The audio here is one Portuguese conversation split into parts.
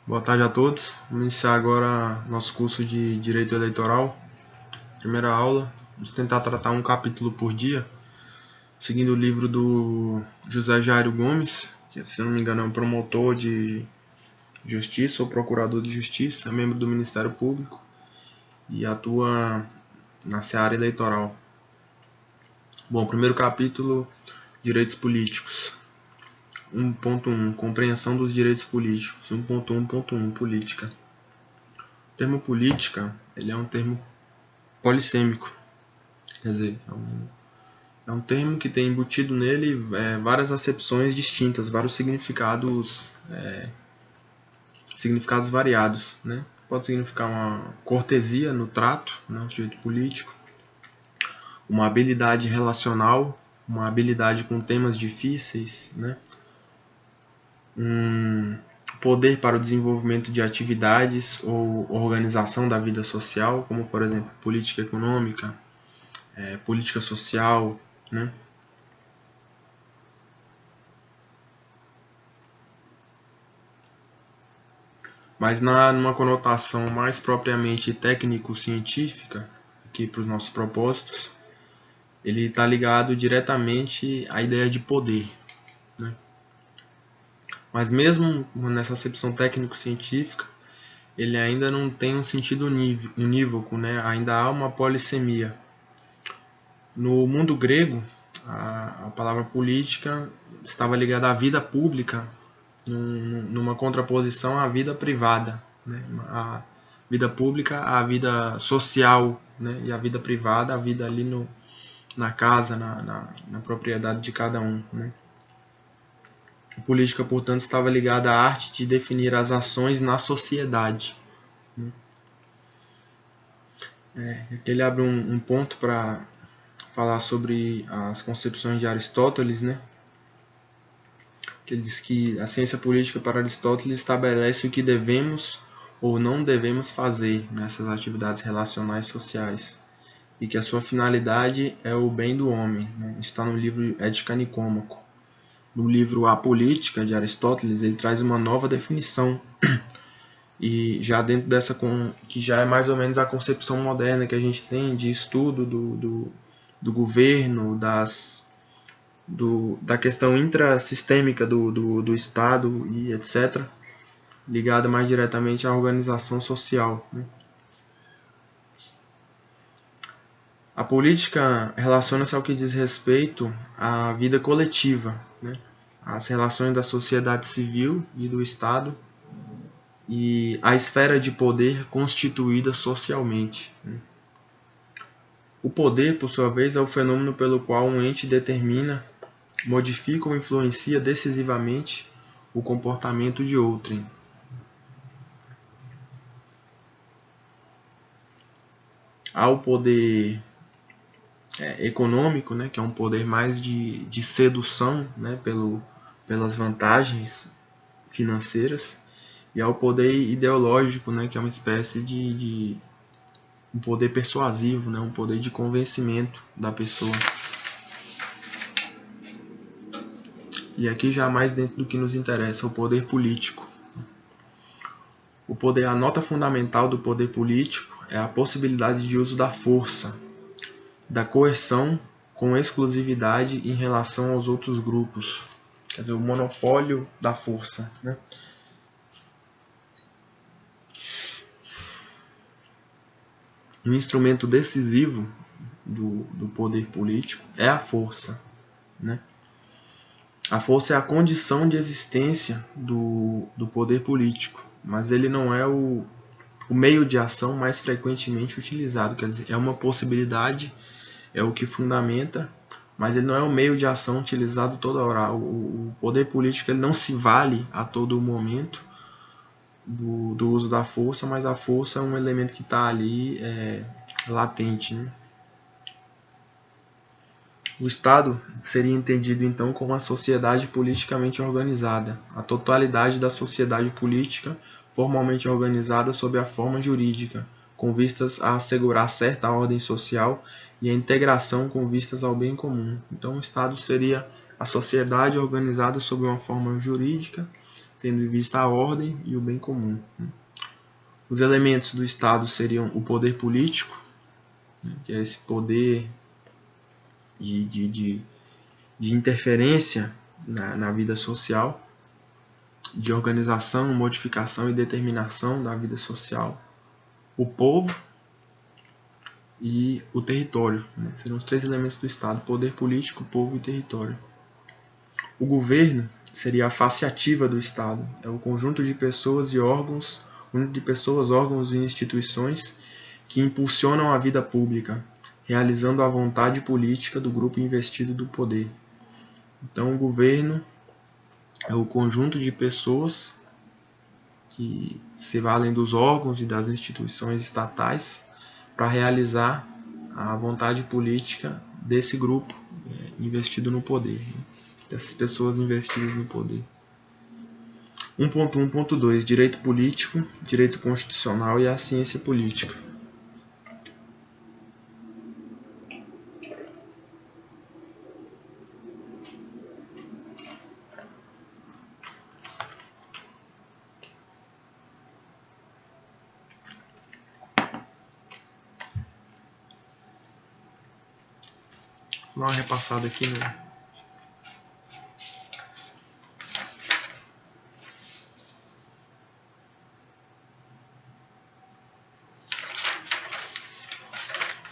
Boa tarde a todos. Vamos iniciar agora nosso curso de Direito Eleitoral. Primeira aula. Vamos tentar tratar um capítulo por dia, seguindo o livro do José Jairo Gomes, que, se não me engano, é um promotor de justiça ou procurador de justiça, membro do Ministério Público e atua na seara eleitoral. Bom, primeiro capítulo, Direitos Políticos. 1.1 Compreensão dos direitos políticos. 1.1.1 Política. O termo política ele é um termo polissêmico, quer dizer, é um termo que tem embutido nele várias acepções distintas, vários significados variados, né? Pode significar uma cortesia no trato, no direito político, uma habilidade relacional, uma habilidade com temas difíceis, né? Um poder para o desenvolvimento de atividades ou organização da vida social, como, por exemplo, política econômica, política social, né? Mas numa conotação mais propriamente técnico-científica, aqui para os nossos propósitos, ele está ligado diretamente à ideia de poder, né? Mas mesmo nessa acepção técnico-científica, ele ainda não tem um sentido unívoco, né? Ainda há uma polissemia. No mundo grego, a palavra política estava ligada à vida pública, numa contraposição à vida privada, né? A vida pública à vida social, né? E a vida privada à vida ali na casa, na propriedade de cada um, né? A política, portanto, estava ligada à arte de definir as ações na sociedade, né? Aqui ele abre um ponto para falar sobre as concepções de Aristóteles, né? Que ele diz que a ciência política para Aristóteles estabelece o que devemos ou não devemos fazer nessas atividades relacionais sociais e que a sua finalidade é o bem do homem, né? Está no livro Ética Nicômaco. No livro A Política, de Aristóteles, ele traz uma nova definição e já dentro dessa, que já é mais ou menos a concepção moderna que a gente tem de estudo do governo, da questão intrasistêmica do Estado e etc., ligada mais diretamente à organização social, né? A política relaciona-se ao que diz respeito à vida coletiva, né? Às relações da sociedade civil e do Estado e à esfera de poder constituída socialmente, né? O poder, por sua vez, é o fenômeno pelo qual um ente determina, modifica ou influencia decisivamente o comportamento de outrem. Há o poder econômico, né, que é um poder mais de sedução, né, pelas vantagens financeiras, e há o poder ideológico, né, que é uma espécie de um poder persuasivo, né, um poder de convencimento da pessoa. E aqui já mais dentro do que nos interessa, o poder político. A nota fundamental do poder político é a possibilidade de uso da força, da coerção com exclusividade em relação aos outros grupos. Quer dizer, o monopólio da força, né? Um instrumento decisivo do poder político é a força, né? A força é a condição de existência do poder político, mas ele não é o meio de ação mais frequentemente utilizado. Quer dizer, é uma possibilidade, é o que fundamenta, mas ele não é o meio de ação utilizado toda hora. O poder político ele não se vale a todo momento do uso da força, mas a força é um elemento que está ali latente, né? O Estado seria entendido então como a sociedade politicamente organizada, a totalidade da sociedade política formalmente organizada sob a forma jurídica, com vistas a assegurar certa ordem social e a integração com vistas ao bem comum. Então o Estado seria a sociedade organizada sob uma forma jurídica, tendo em vista a ordem e o bem comum. Os elementos do Estado seriam o poder político, que é esse poder de interferência na vida social, de organização, modificação e determinação da vida social, o povo e o território. Seriam os 3 elementos do Estado: poder político, povo e território. O governo seria a face ativa do Estado, é o conjunto de pessoas e órgãos, órgãos e instituições que impulsionam a vida pública, realizando a vontade política do grupo investido do poder. Então, o governo é o conjunto de pessoas que se valem dos órgãos e das instituições estatais para realizar a vontade política desse grupo investido no poder, dessas pessoas investidas no poder. 1.1.2 Direito político, direito constitucional e a ciência política. Vou dar uma repassada aqui no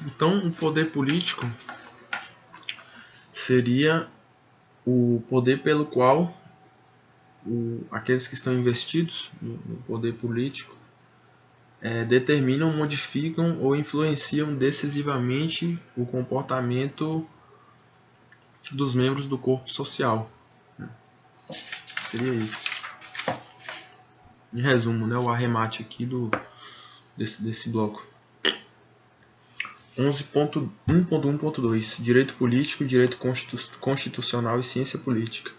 Então, o poder político seria o poder pelo qual aqueles que estão investidos no poder político determinam, modificam ou influenciam decisivamente o comportamento dos membros do corpo social. Seria isso. Em resumo, o arremate aqui desse bloco. 11.1.1.2 Direito político, direito constitucional e ciência política.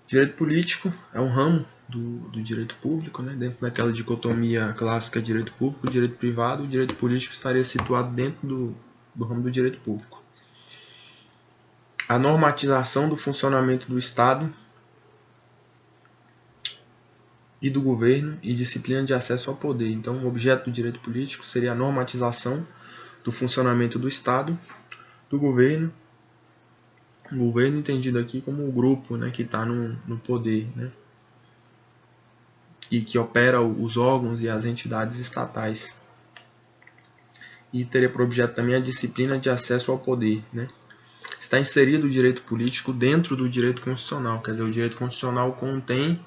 Direito político é um ramo do direito público, dentro daquela dicotomia clássica direito público, direito privado. O direito político estaria situado dentro do ramo do direito público. A normatização do funcionamento do Estado e do governo e disciplina de acesso ao poder. Então, o objeto do direito político seria a normatização do funcionamento do Estado, do governo, o governo entendido aqui como o grupo que está no poder, e que opera os órgãos e as entidades estatais. E teria por objeto também a disciplina de acesso ao poder. Está inserido o direito político dentro do direito constitucional, quer dizer, o direito constitucional contém,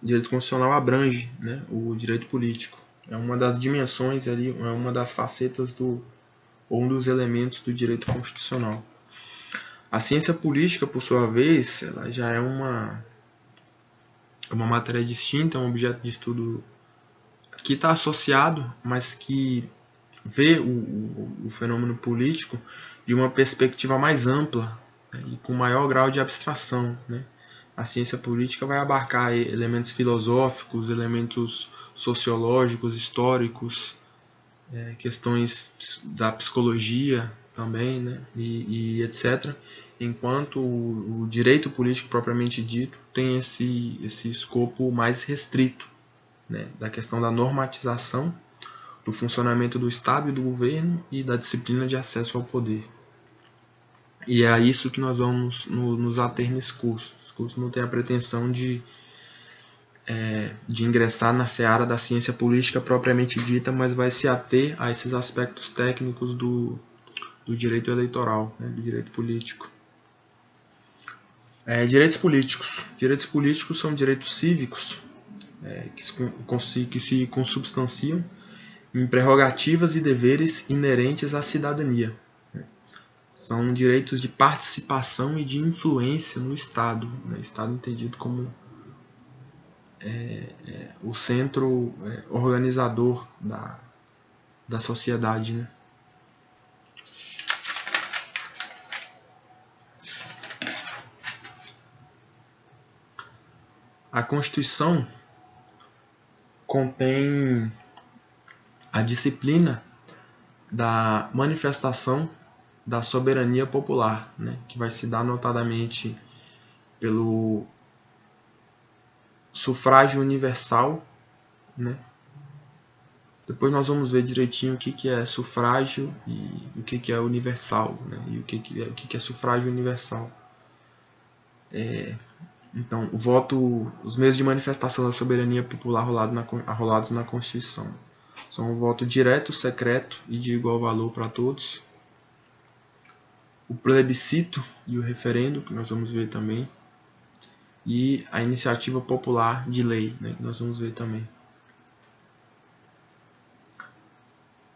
o direito constitucional abrange o direito político. É uma das dimensões ali, é uma das facetas ou um dos elementos do direito constitucional. A ciência política, por sua vez, ela já é uma matéria distinta, é um objeto de estudo que está associado, mas que vê o fenômeno político de uma perspectiva mais ampla e com maior grau de abstração. A ciência política vai abarcar elementos filosóficos, elementos sociológicos, históricos, questões da psicologia também, e etc. Enquanto o direito político propriamente dito tem esse escopo mais restrito, da questão da normatização, do funcionamento do Estado e do governo e da disciplina de acesso ao poder. E é a isso que nós vamos nos ater nesse curso. Esse curso não tem a pretensão de ingressar na seara da ciência política propriamente dita, mas vai se ater a esses aspectos técnicos do direito eleitoral, do direito político. Direitos políticos. Direitos políticos são direitos cívicos que se consubstanciam em prerrogativas e deveres inerentes à cidadania. São direitos de participação e de influência no Estado. Estado entendido como o centro organizador da sociedade. A Constituição contém a disciplina da manifestação da soberania popular, que vai se dar notadamente pelo sufrágio universal, né? Depois nós vamos ver direitinho o que é sufrágio e o que é universal, né? E o que é sufrágio universal. Então, o voto, os meios de manifestação da soberania popular arrolados na Constituição são o voto direto, secreto e de igual valor para todos, o plebiscito e o referendo, que nós vamos ver também, e a iniciativa popular de lei, né, que nós vamos ver também.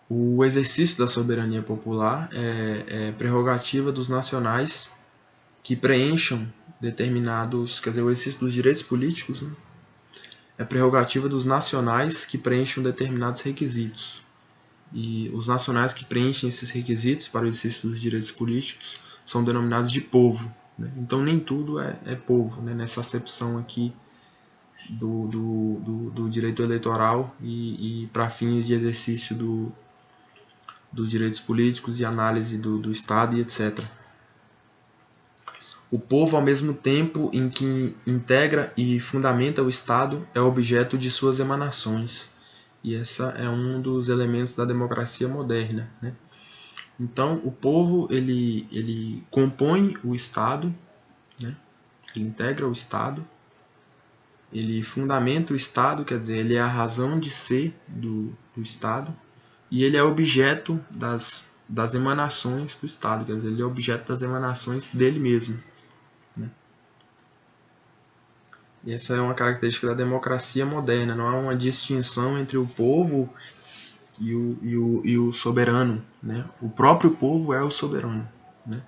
O exercício da soberania popular é prerrogativa dos nacionais que preencham determinados, quer dizer, o exercício dos direitos políticos, né, é prerrogativa dos nacionais que preencham determinados requisitos. E os nacionais que preenchem esses requisitos para o exercício dos direitos políticos são denominados de povo, né? Então nem tudo é povo, né? Nessa acepção aqui do direito eleitoral e para fins de exercício dos direitos políticos e análise do Estado e etc. O povo, ao mesmo tempo em que integra e fundamenta o Estado, é objeto de suas emanações. E essa é um dos elementos da democracia moderna, né? Então, o povo ele compõe o Estado, né? Ele integra o Estado, ele fundamenta o Estado, quer dizer, ele é a razão de ser do Estado, e ele é objeto das emanações do Estado, quer dizer, ele é objeto das emanações dele mesmo, né? E essa é uma característica da democracia moderna, não há uma distinção entre o povo e o soberano, né? O próprio povo é o soberano, né?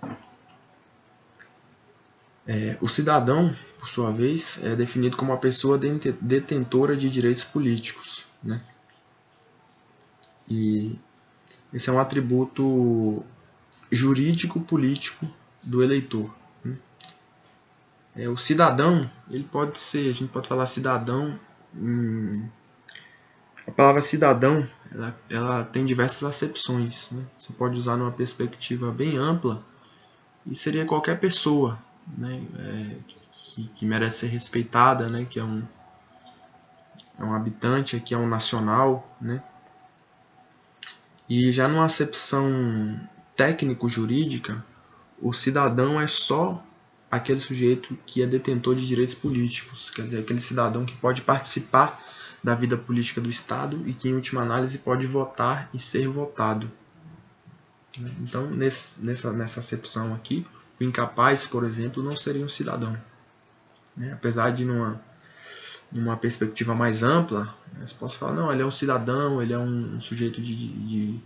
O cidadão, por sua vez, é definido como uma pessoa detentora de direitos políticos, né? E esse é um atributo jurídico-político do eleitor, né? O cidadão, ele pode ser, a gente pode falar cidadão. A palavra cidadão, ela tem diversas acepções, né? Você pode usar numa perspectiva bem ampla e seria qualquer pessoa, né? Que merece ser respeitada, né? Que é um habitante, que é um nacional, né? E já numa acepção técnico-jurídica, o cidadão é só aquele sujeito que é detentor de direitos políticos, quer dizer, aquele cidadão que pode participar da vida política do Estado e que, em última análise, pode votar e ser votado. Então, nessa acepção aqui, o incapaz, por exemplo, não seria um cidadão, né? Apesar de, numa perspectiva mais ampla, você pode falar, não, ele é um cidadão, ele é um sujeito de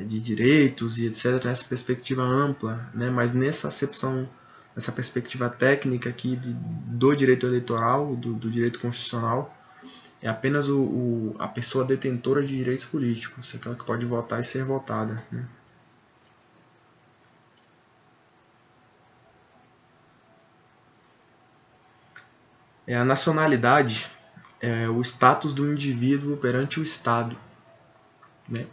direitos e etc., nessa perspectiva ampla, né? Mas nessa acepção, nessa perspectiva técnica aqui do direito eleitoral, do direito constitucional, é apenas a pessoa detentora de direitos políticos, aquela que pode votar e ser votada, né? A nacionalidade é o status do indivíduo perante o Estado, né?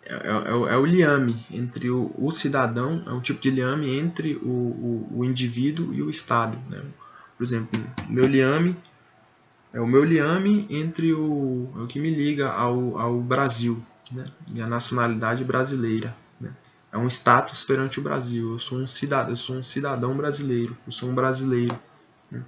É o liame entre o cidadão, é um tipo de liame entre o indivíduo e o Estado, né? Por exemplo, o meu liame é o meu liame entre o que me liga ao Brasil, né? E a nacionalidade brasileira, né? É um status perante o Brasil. Eu sou um cidadão brasileiro, eu sou um brasileiro, né?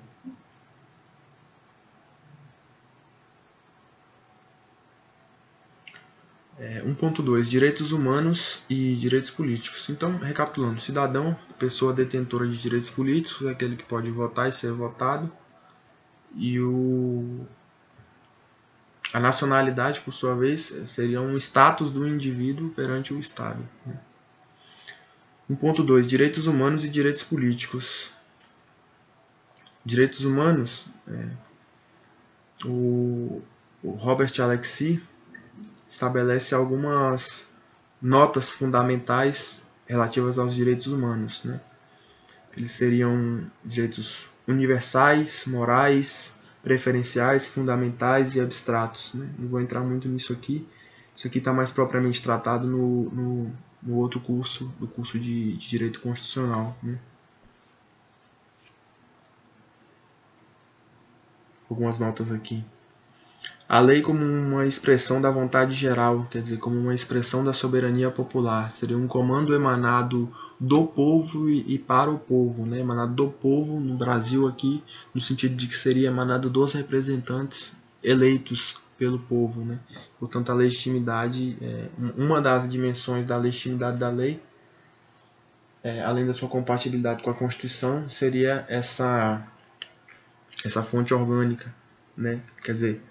1.2 Direitos humanos e direitos políticos. Então, recapitulando, cidadão, pessoa detentora de direitos políticos, é aquele que pode votar e ser votado. E a nacionalidade, por sua vez, seria um status do indivíduo perante o Estado. 1.2 Direitos humanos e direitos políticos. Direitos humanos, o Robert Alexy estabelece algumas notas fundamentais relativas aos direitos humanos, né? Eles seriam direitos universais, morais, preferenciais, fundamentais e abstratos, né? Não vou entrar muito nisso aqui. Isso aqui está mais propriamente tratado no outro curso, do curso de Direito Constitucional, né? algumas notas aqui. A lei como uma expressão da vontade geral, quer dizer, como uma expressão da soberania popular. Seria um comando emanado do povo e para o povo, né? Emanado do povo no Brasil aqui, no sentido de que seria emanado dos representantes eleitos pelo povo, né? Portanto, a legitimidade, uma das dimensões da legitimidade da lei, além da sua compatibilidade com a Constituição, seria essa fonte orgânica, né? Quer dizer,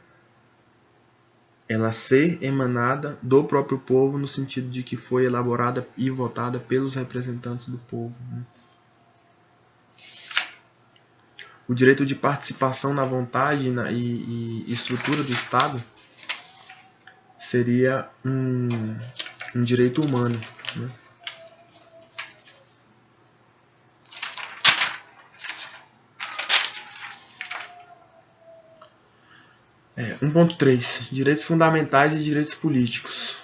ela ser emanada do próprio povo, no sentido de que foi elaborada e votada pelos representantes do povo, né? O direito de participação na vontade e estrutura do Estado seria um direito humano, né? 1.3. Direitos fundamentais e direitos políticos.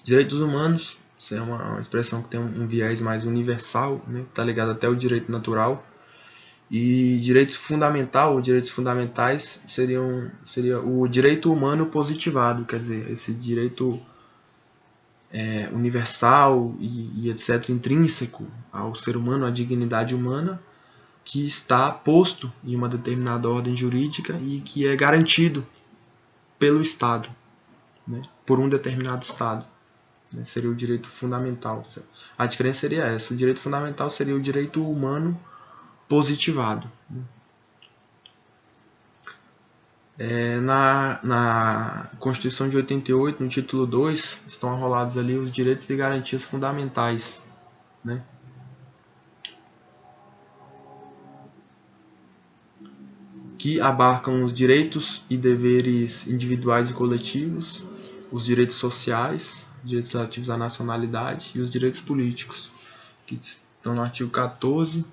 Direitos humanos seria uma expressão que tem um viés mais universal, né? Está ligado até ao direito natural. E direito fundamental, direitos fundamentais seria o direito humano positivado, quer dizer, esse direito universal e etc., intrínseco ao ser humano, à dignidade humana, que está posto em uma determinada ordem jurídica e que é garantido pelo Estado, né, por um determinado Estado. Né, seria o direito fundamental. A diferença seria essa: o direito fundamental seria o direito humano positivado. Na Constituição de 88, no título 2, estão arrolados ali os direitos e garantias fundamentais, né? Que abarcam os direitos e deveres individuais e coletivos, os direitos sociais, os direitos relativos à nacionalidade e os direitos políticos, que estão no artigo 14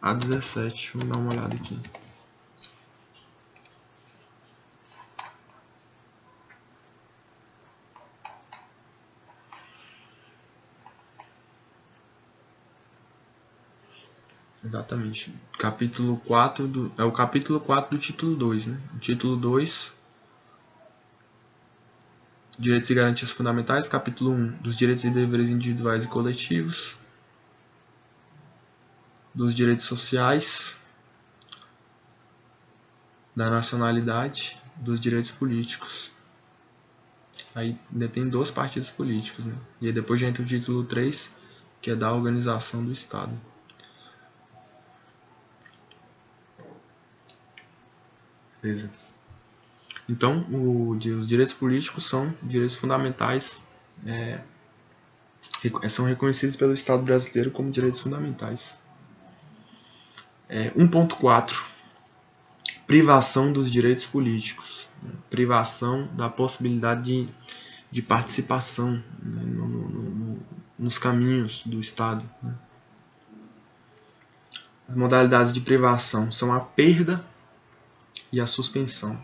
a 17. Vamos dar uma olhada aqui. Exatamente. Capítulo 4 é o capítulo 4 do título 2, né? O título 2, Direitos e Garantias Fundamentais. Capítulo 1, dos direitos e deveres individuais e coletivos. Dos direitos sociais. Da nacionalidade. Dos direitos políticos. Aí ainda tem 2 partidos políticos, né? E aí depois já entra o título 3, que é da organização do Estado. Beleza. Então, os direitos políticos são direitos fundamentais, são reconhecidos pelo Estado brasileiro como direitos fundamentais. 1.4. Privação dos direitos políticos. Privação da possibilidade de participação, né, nos caminhos do Estado. Né. As modalidades de privação são a perda e a suspensão.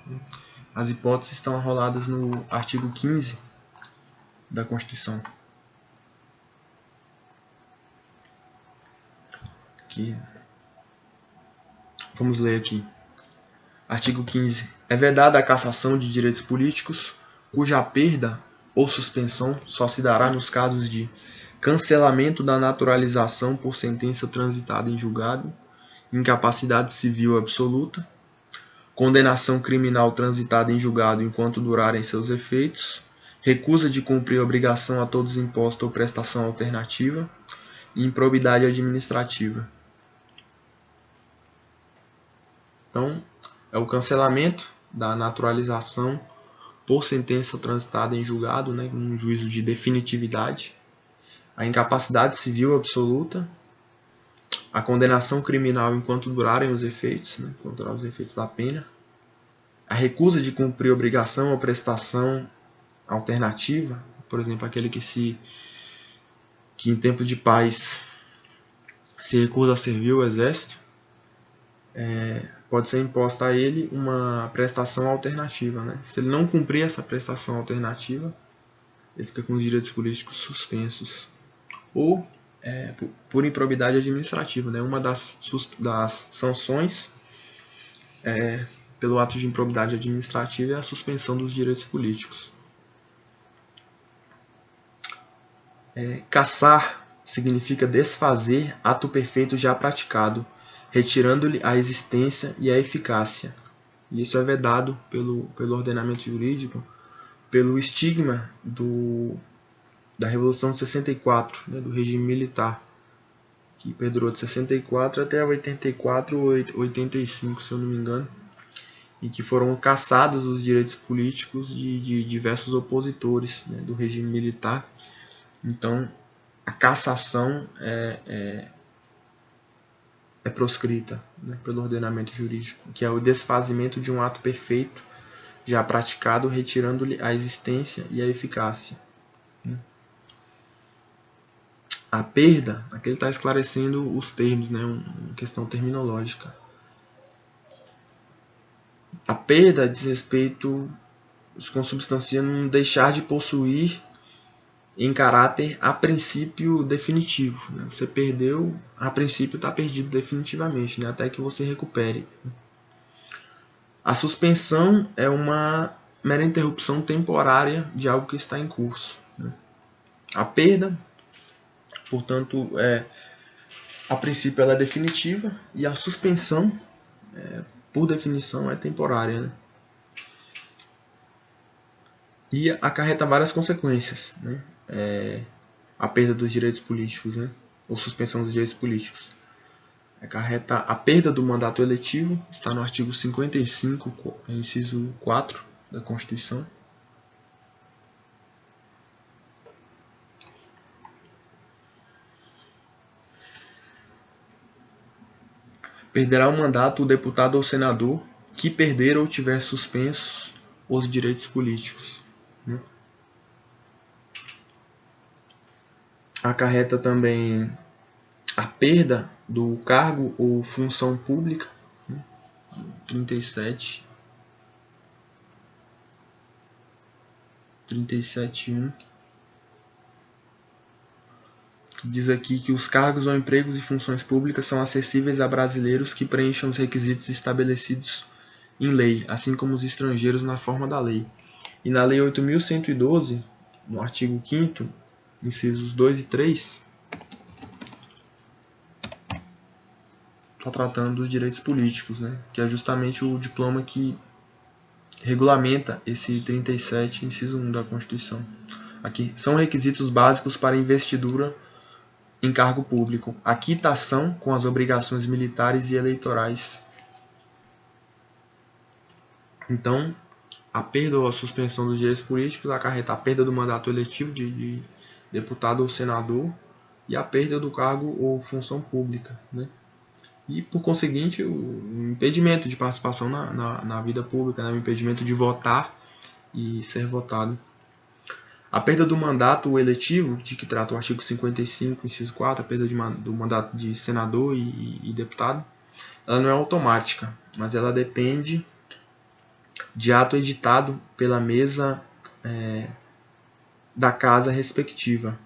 As hipóteses estão arroladas no artigo 15 da Constituição. Aqui. Vamos ler aqui. Artigo 15. É vedada a cassação de direitos políticos, cuja perda ou suspensão só se dará nos casos de cancelamento da naturalização por sentença transitada em julgado, incapacidade civil absoluta, condenação criminal transitada em julgado enquanto durarem seus efeitos, recusa de cumprir obrigação a todos imposto ou prestação alternativa e improbidade administrativa. Então, é o cancelamento da naturalização por sentença transitada em julgado, né, um juízo de definitividade, a incapacidade civil absoluta, a condenação criminal enquanto durarem os efeitos, né, enquanto durarem os efeitos da pena, a recusa de cumprir obrigação ou prestação alternativa, por exemplo, aquele que em tempo de paz se recusa a servir o exército, pode ser imposta a ele uma prestação alternativa, né? Se ele não cumprir essa prestação alternativa, ele fica com os direitos políticos suspensos. Ou por improbidade administrativa, né? Uma das sanções pelo ato de improbidade administrativa é a suspensão dos direitos políticos. Cassar significa desfazer ato perfeito já praticado, retirando-lhe a existência e a eficácia. E isso é vedado pelo ordenamento jurídico, pelo estigma da Revolução de 64, né, do regime militar, que perdurou de 64 até 84 ou 85, se eu não me engano, em que foram cassados os direitos políticos de diversos opositores, né, do regime militar. Então, a cassação é proscrita, né, pelo ordenamento jurídico, que é o desfazimento de um ato perfeito já praticado, retirando-lhe a existência e a eficácia. A perda, aqui ele está esclarecendo os termos, né, uma questão terminológica. A perda diz respeito, se consubstancia num deixar de possuir em caráter a princípio definitivo. Né? Você perdeu, a princípio está perdido definitivamente, né? Até que você recupere. A suspensão é uma mera interrupção temporária de algo que está em curso. Né? A perda, portanto, a princípio ela é definitiva, e a suspensão, por definição, é temporária. Né? E acarreta várias consequências. Né? A perda dos direitos políticos, né? Ou suspensão dos direitos políticos. Acarreta a perda do mandato eletivo, está no artigo 55, inciso 4 da Constituição. Perderá o mandato o deputado ou senador que perder ou tiver suspensos os direitos políticos. Né? Acarreta também a perda do cargo ou função pública, 37.1, que diz aqui que os cargos ou empregos e funções públicas são acessíveis a brasileiros que preencham os requisitos estabelecidos em lei, assim como os estrangeiros na forma da lei. E na Lei 8.112, no artigo 5º, incisos 2 e 3, está tratando dos direitos políticos, né? Que é justamente o diploma que regulamenta esse 37, inciso 1 da Constituição. Aqui são requisitos básicos para investidura em cargo público: a quitação com as obrigações militares e eleitorais. Então, a perda ou a suspensão dos direitos políticos acarreta a perda do mandato eletivo de deputado ou senador e a perda do cargo ou função pública, né? E, por conseguinte, o impedimento de participação na vida pública, né? O impedimento de votar e ser votado. A perda do mandato eletivo, de que trata o artigo 55, inciso 4, a perda do mandato de senador e deputado, ela não é automática, mas ela depende de ato editado pela mesa da casa respectiva,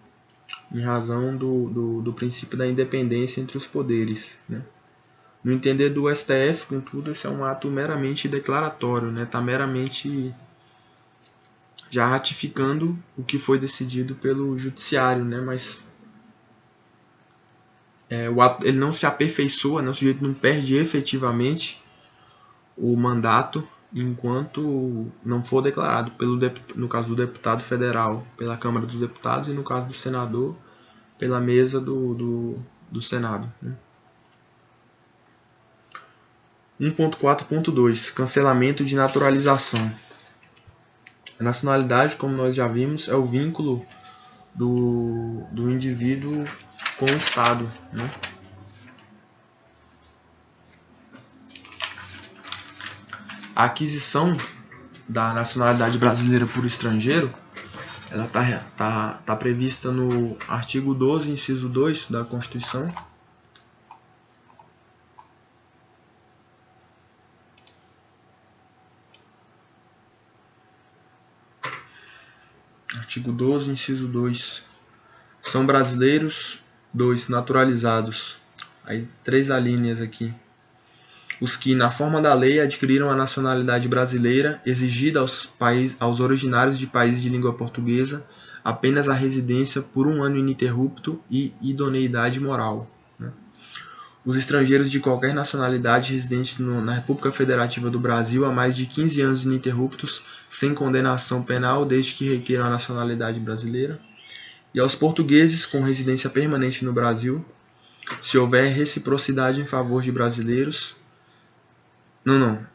em razão do princípio da independência entre os poderes. Né? No entender do STF, contudo, esse é um ato meramente declaratório, né? Está meramente já ratificando o que foi decidido pelo judiciário, né? Mas o ato, ele não se aperfeiçoa, né? O sujeito não perde efetivamente o mandato enquanto não for declarado, no caso do deputado federal, pela Câmara dos Deputados, e no caso do senador, pela mesa do Senado. Né? 1.4.2 Cancelamento de naturalização. A nacionalidade, como nós já vimos, é o vínculo do indivíduo com o Estado. Né? A aquisição da nacionalidade brasileira por estrangeiro, ela está prevista no artigo 12, inciso 2 da Constituição. Artigo 12, inciso 2. São brasileiros 2. Naturalizados. Aí 3 alíneas aqui. Os que, na forma da lei, adquiriram a nacionalidade brasileira, exigida aos originários de países de língua portuguesa apenas a residência por 1 ano ininterrupto e idoneidade moral. Os estrangeiros de qualquer nacionalidade residentes na República Federativa do Brasil há mais de 15 anos ininterruptos, sem condenação penal, desde que requeram a nacionalidade brasileira. E aos portugueses com residência permanente no Brasil, se houver reciprocidade em favor de brasileiros. Não.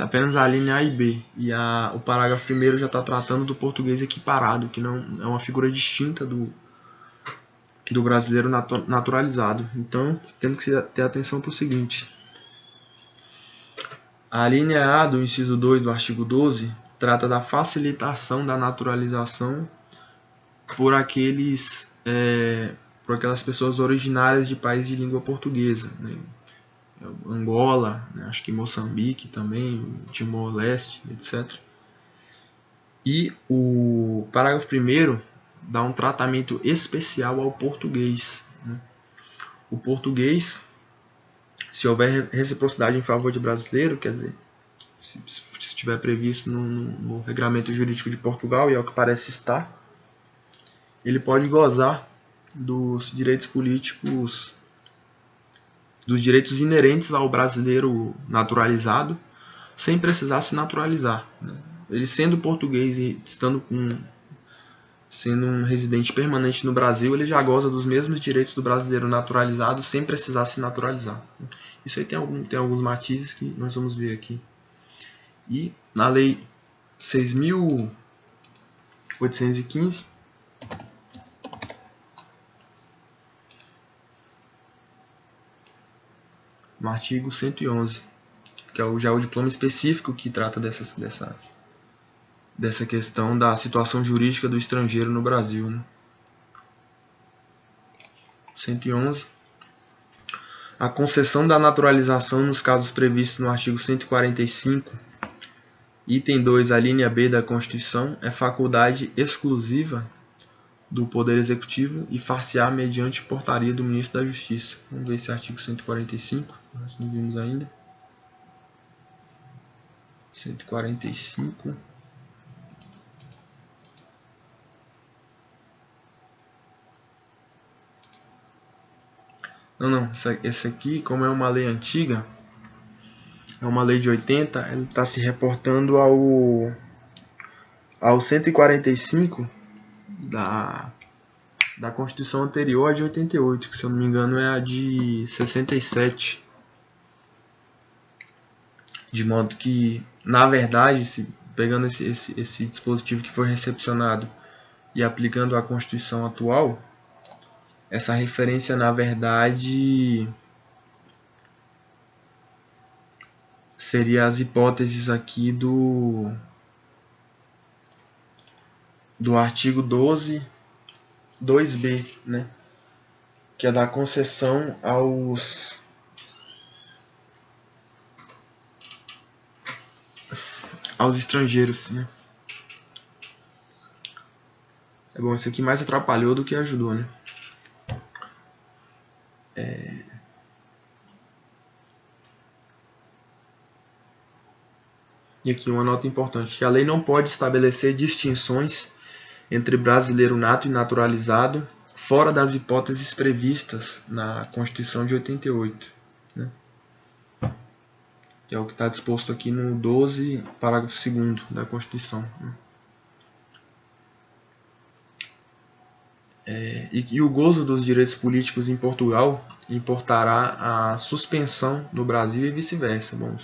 Apenas a linha A e B. E o parágrafo 1º já está tratando do português equiparado, que não é uma figura distinta do brasileiro naturalizado. Então, temos que ter atenção para o seguinte. A linha A do inciso 2 do artigo 12 trata da facilitação da naturalização por aquelas pessoas originárias de países de língua portuguesa, né? Angola, né? Acho que Moçambique também, Timor-Leste, etc. E o parágrafo 1º dá um tratamento especial ao português, né? O português, se houver reciprocidade em favor de brasileiro, quer dizer, se estiver previsto no regramento jurídico de Portugal, e é o que parece estar, ele pode gozar dos direitos políticos, dos direitos inerentes ao brasileiro naturalizado, sem precisar se naturalizar, né? Ele sendo português e sendo um residente permanente no Brasil, ele já goza dos mesmos direitos do brasileiro naturalizado sem precisar se naturalizar. Isso aí tem alguns matizes que nós vamos ver aqui. E na Lei 6.815, no artigo 111, que é já o diploma específico que trata dessa questão da situação jurídica do estrangeiro no Brasil, né? 111. A concessão da naturalização nos casos previstos no artigo 145, item 2, a linha B da Constituição, é faculdade exclusiva do Poder Executivo e far-se-á mediante portaria do Ministro da Justiça. Vamos ver esse artigo 145, nós não vimos ainda. 145. Não, esse aqui, como é uma lei antiga, é uma lei de 80, ele está se reportando ao 145 da Constituição anterior, a de 88, que se eu não me engano é a de 67. De modo que, na verdade, pegando esse dispositivo que foi recepcionado e aplicando a Constituição atual, essa referência, na verdade, seria as hipóteses aqui do artigo 12, 2b, né? Que é da concessão aos estrangeiros, né? É bom, esse aqui mais atrapalhou do que ajudou, né? E aqui uma nota importante, que a lei não pode estabelecer distinções entre brasileiro nato e naturalizado, fora das hipóteses previstas na Constituição de 88, né? Que é o que está disposto aqui no 12, parágrafo 2º da Constituição, né? E o gozo dos direitos políticos em Portugal importará a suspensão no Brasil e vice-versa. Bom,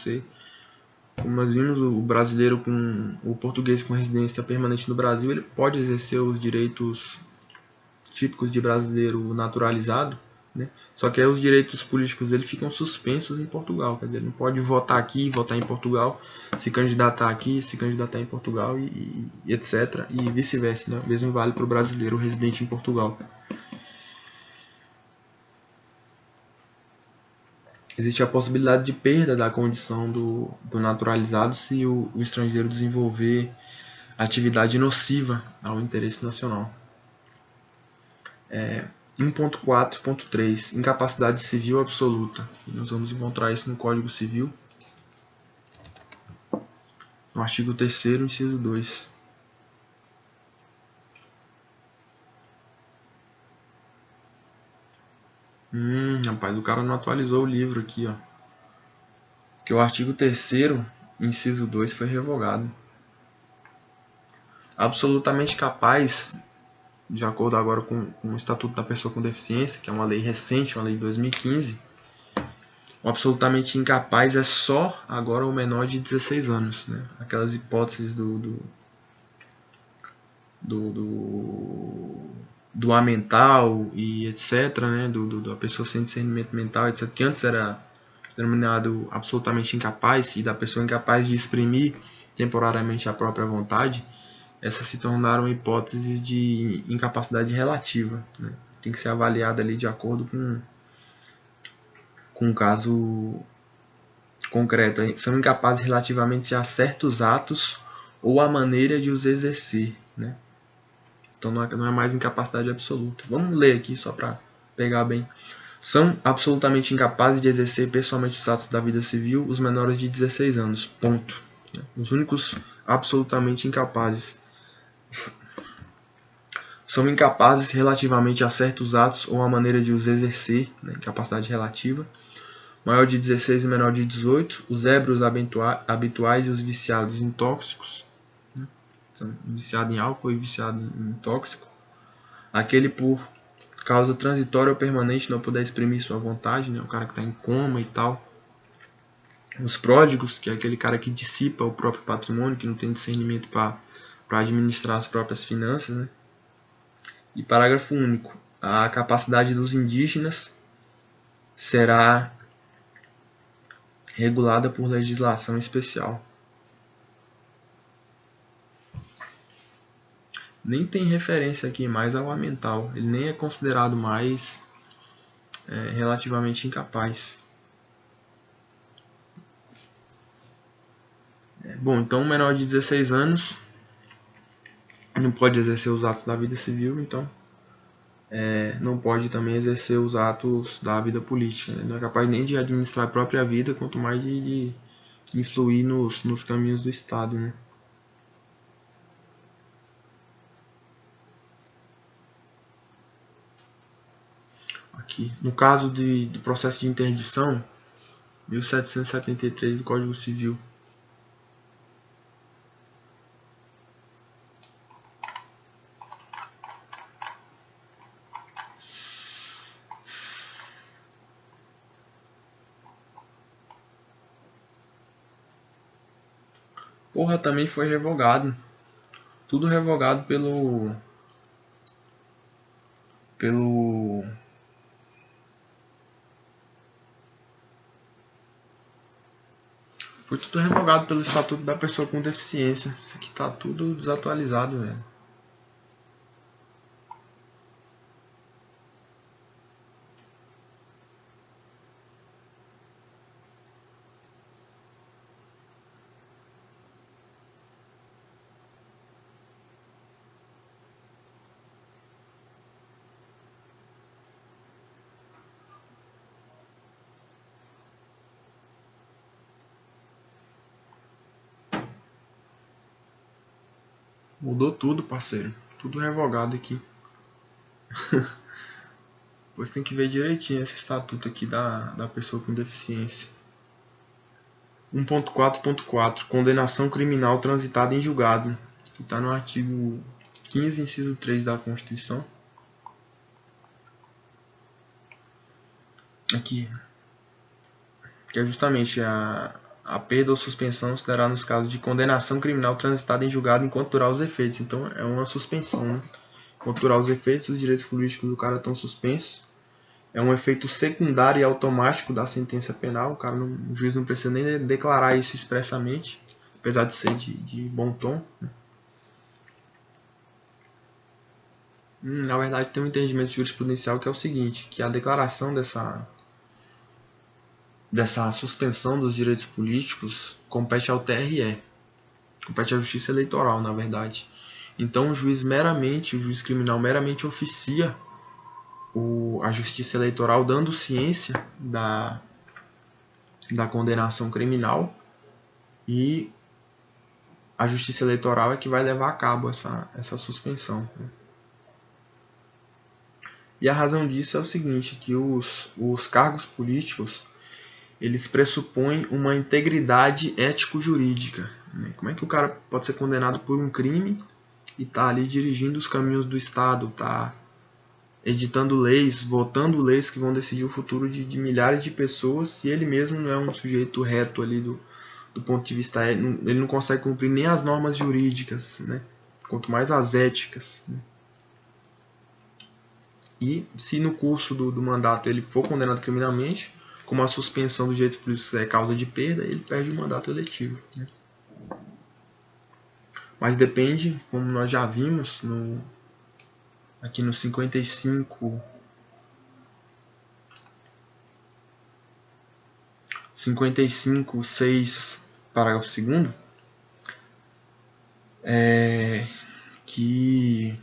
como nós vimos, o português com residência permanente no Brasil, ele pode exercer os direitos típicos de brasileiro naturalizado, né? Só que aí os direitos políticos dele ficam suspensos em Portugal, quer dizer, ele não pode votar aqui, votar em Portugal, se candidatar aqui, se candidatar em Portugal e etc. E vice-versa, né? O mesmo vale para o brasileiro residente em Portugal. Existe a possibilidade de perda da condição do naturalizado se o estrangeiro desenvolver atividade nociva ao interesse nacional. 1.4.3 Incapacidade civil absoluta. Nós vamos encontrar isso no Código Civil, no artigo 3º, inciso 2. Rapaz, o cara não atualizou o livro aqui, ó. Porque o artigo 3º, inciso 2 foi revogado. Absolutamente capaz, de acordo agora com o Estatuto da Pessoa com Deficiência, que é uma lei recente, uma lei de 2015, o absolutamente incapaz é só agora o menor de 16 anos. Né? Aquelas hipóteses do amental e etc., né? Da pessoa sem discernimento mental, etc., que antes era denominado absolutamente incapaz, e da pessoa incapaz de exprimir temporariamente a própria vontade, essas se tornaram hipóteses de incapacidade relativa. Né? Tem que ser avaliada ali de acordo com um caso concreto. São incapazes relativamente a certos atos ou a maneira de os exercer. Né? Então não é mais incapacidade absoluta. Vamos ler aqui só para pegar bem. São absolutamente incapazes de exercer pessoalmente os atos da vida civil os menores de 16 anos. Ponto. Os únicos absolutamente incapazes. São incapazes relativamente a certos atos ou a maneira de os exercer, né, incapacidade relativa. Maior de 16 e menor de 18. Os ébrios habituais e os viciados em tóxicos. Né, são viciados em álcool e viciados em tóxico. Aquele por causa transitória ou permanente não puder exprimir sua vontade, né, o cara que está em coma e tal. Os pródigos, que é aquele cara que dissipa o próprio patrimônio, que não tem discernimento para administrar as próprias finanças, né? E parágrafo único. A capacidade dos indígenas será regulada por legislação especial. Nem tem referência aqui mais ao amental. Ele nem é considerado mais relativamente incapaz. Bom, então um menor de 16 anos não pode exercer os atos da vida civil, então não pode também exercer os atos da vida política. Né? Não é capaz nem de administrar a própria vida, quanto mais de influir nos caminhos do Estado. Né? Aqui, no caso do processo de interdição, 1773 do Código Civil. Porra, também foi revogado. Tudo revogado pelo foi tudo revogado pelo Estatuto da Pessoa com Deficiência. Isso aqui tá tudo desatualizado, velho. Mudou tudo, parceiro. Tudo revogado aqui. Pois tem que ver direitinho esse estatuto aqui da pessoa com deficiência. 1.4.4 Condenação criminal transitada em julgado. Está no artigo 15, inciso 3 da Constituição. Aqui. Que é justamente a perda ou suspensão se dará nos casos de condenação criminal transitada em julgado enquanto durar os efeitos. Então é uma suspensão, né? Enquanto durar os efeitos, os direitos políticos do cara estão suspensos. É um efeito secundário e automático da sentença penal. O juiz não precisa nem declarar isso expressamente, apesar de ser de bom tom. Na verdade, tem um entendimento jurisprudencial que é o seguinte, que a declaração dessa suspensão dos direitos políticos compete ao TRE, compete à Justiça Eleitoral, na verdade. Então, o juiz criminal meramente oficia a Justiça Eleitoral dando ciência da condenação criminal, e a Justiça Eleitoral é que vai levar a cabo essa suspensão. E a razão disso é o seguinte, que os cargos políticos, eles pressupõem uma integridade ético-jurídica. Como é que o cara pode ser condenado por um crime e tá ali dirigindo os caminhos do Estado, tá editando leis, votando leis que vão decidir o futuro de milhares de pessoas, se ele mesmo não é um sujeito reto ali do ponto de vista ético, ele não consegue cumprir nem as normas jurídicas, né? Quanto mais as éticas. Né? E se no curso do mandato ele for condenado criminalmente, como a suspensão dos direitos políticos é causa de perda, ele perde o mandato eletivo. Né? Mas depende, como nós já vimos aqui no 55.6, parágrafo 2º, que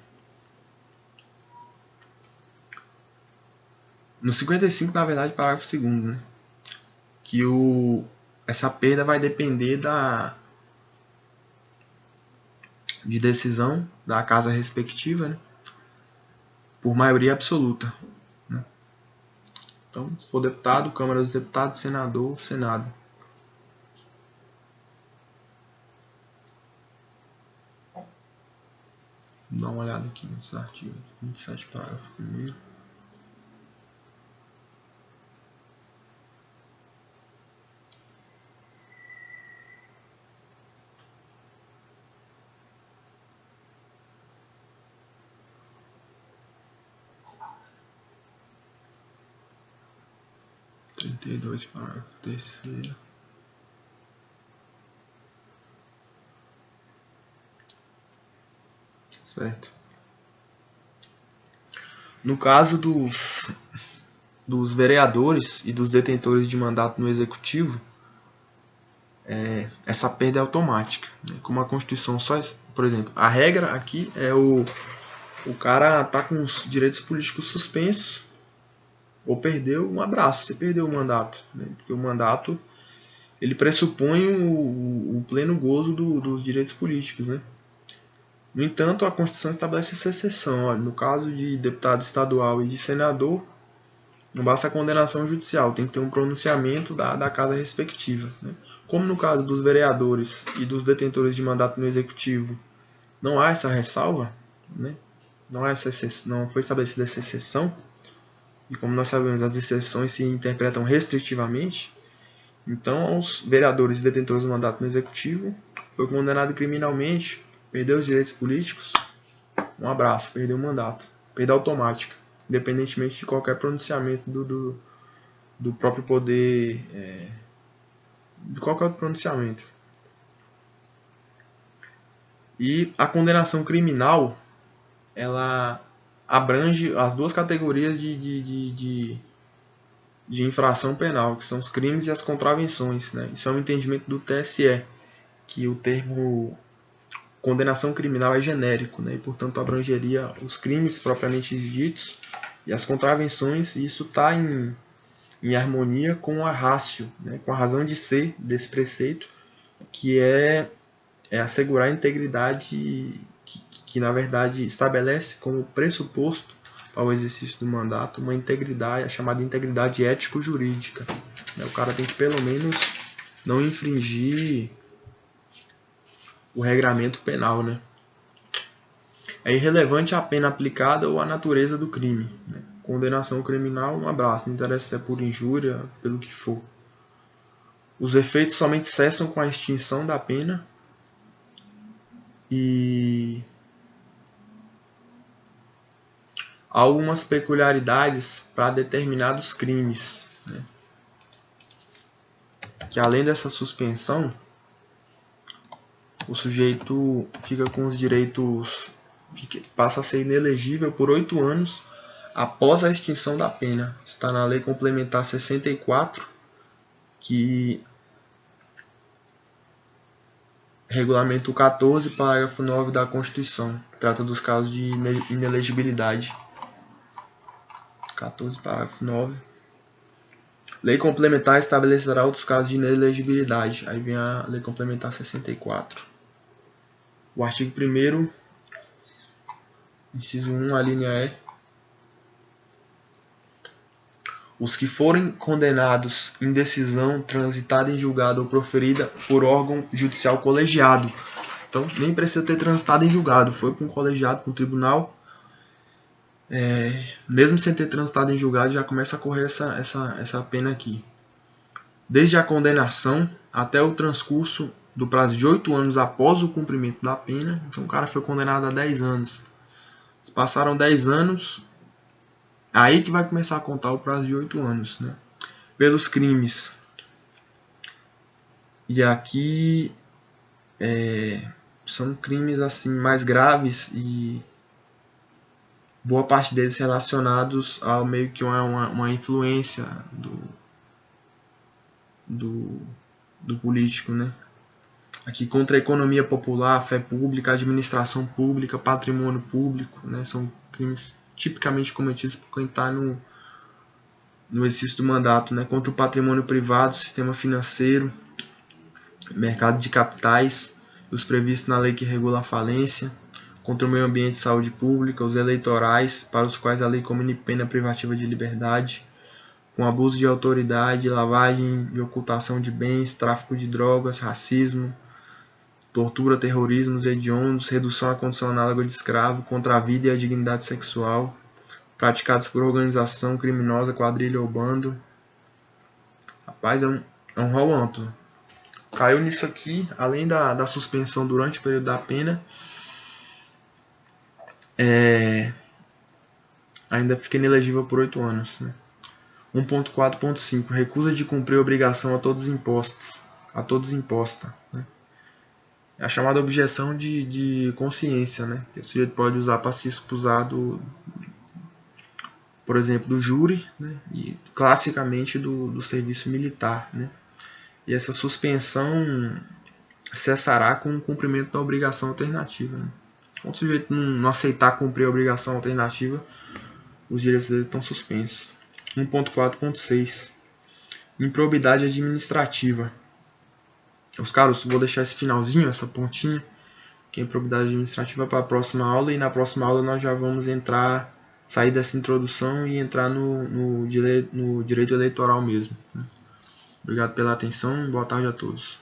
no 55, na verdade, parágrafo 2º, né, que essa perda vai depender de decisão da casa respectiva, né, por maioria absoluta. Né. Então, se for deputado, Câmara dos Deputados, senador, Senado. Vou dar uma olhada aqui nesse artigo 27, parágrafo 1º. Parágrafo 3º. Certo. No caso dos vereadores e dos detentores de mandato no executivo, essa perda é automática. Né? Como a Constituição só... Por exemplo, a regra aqui é o cara tá com os direitos políticos suspensos, ou perdeu, um abraço, você perdeu o mandato. Né? Porque o mandato ele pressupõe o pleno gozo dos direitos políticos. Né? No entanto, a Constituição estabelece essa exceção. Olha, no caso de deputado estadual e de senador, não basta a condenação judicial, tem que ter um pronunciamento da casa respectiva. Né? Como no caso dos vereadores e dos detentores de mandato no executivo, não há essa ressalva, né? Não foi estabelecida essa exceção, e como nós sabemos, as exceções se interpretam restritivamente, então aos vereadores e detentores de mandato no executivo, foi condenado criminalmente, perdeu os direitos políticos, um abraço, perdeu o mandato, perda automática, independentemente de qualquer pronunciamento do próprio poder, de qualquer outro pronunciamento. E a condenação criminal, ela abrange as duas categorias de infração penal, que são os crimes e as contravenções. Né? Isso é um entendimento do TSE, que o termo condenação criminal é genérico, né? E, portanto, abrangeria os crimes propriamente ditos e as contravenções, e isso está em harmonia com a ratio, né? Com a razão de ser desse preceito, que é assegurar a integridade que, na verdade, estabelece como pressuposto para o exercício do mandato uma integridade, a chamada integridade ético-jurídica. O cara tem que, pelo menos, não infringir o regramento penal. Né? É irrelevante a pena aplicada ou a natureza do crime. Né? Condenação criminal, um abraço, não interessa se é por injúria, pelo que for. Os efeitos somente cessam com a extinção da pena e há algumas peculiaridades para determinados crimes. Né? Que além dessa suspensão, o sujeito fica com os direitos, passa a ser inelegível por 8 anos após a extinção da pena. Está na Lei Complementar 64, que regulamenta o 14, parágrafo 9 da Constituição, que trata dos casos de inelegibilidade. 14, parágrafo 9. Lei complementar estabelecerá outros casos de inelegibilidade. Aí vem a Lei Complementar 64. O artigo 1º, inciso 1, a linha E. Os que forem condenados em decisão transitada em julgado ou proferida por órgão judicial colegiado. Então, nem precisa ter transitado em julgado. Foi para um colegiado, para um tribunal. Mesmo sem ter transitado em julgado, já começa a correr essa pena aqui. Desde a condenação até o transcurso do prazo de 8 anos após o cumprimento da pena. Então, o cara foi condenado a 10 anos. Se passaram 10 anos, aí que vai começar a contar o prazo de 8 anos, né? Pelos crimes. E aqui são crimes assim mais graves e boa parte deles relacionados ao meio que uma influência do político, né? Aqui contra a economia popular, fé pública, administração pública, patrimônio público, né? São crimes tipicamente cometidos por quem está no exercício do mandato, né? Contra o patrimônio privado, sistema financeiro, mercado de capitais, os previstos na lei que regula a falência, contra o meio ambiente e saúde pública, os eleitorais, para os quais a lei comine pena privativa de liberdade, com abuso de autoridade, lavagem e ocultação de bens, tráfico de drogas, racismo, tortura, terrorismos hediondos, redução à condição análoga de escravo, contra a vida e a dignidade sexual, praticados por organização criminosa, quadrilha ou bando. Rapaz, é um rol amplo. Caiu nisso aqui, além da suspensão durante o período da pena, ainda fica inelegível por 8 anos. Né? 1.4.5 recusa de cumprir a obrigação a todos imposta. Né? É a chamada objeção de consciência, né? Que o sujeito pode usar para se excusar por exemplo, do júri, né? E classicamente do serviço militar. Né? E essa suspensão cessará com o cumprimento da obrigação alternativa. Né? Quando o sujeito não aceitar cumprir a obrigação alternativa, os direitos dele estão suspensos. 1.4.6 improbidade administrativa. Os caras, vou deixar esse finalzinho, essa pontinha, que é improbidade administrativa, para a próxima aula, e na próxima aula nós já vamos sair dessa introdução e entrar no direito eleitoral mesmo. Obrigado pela atenção e boa tarde a todos.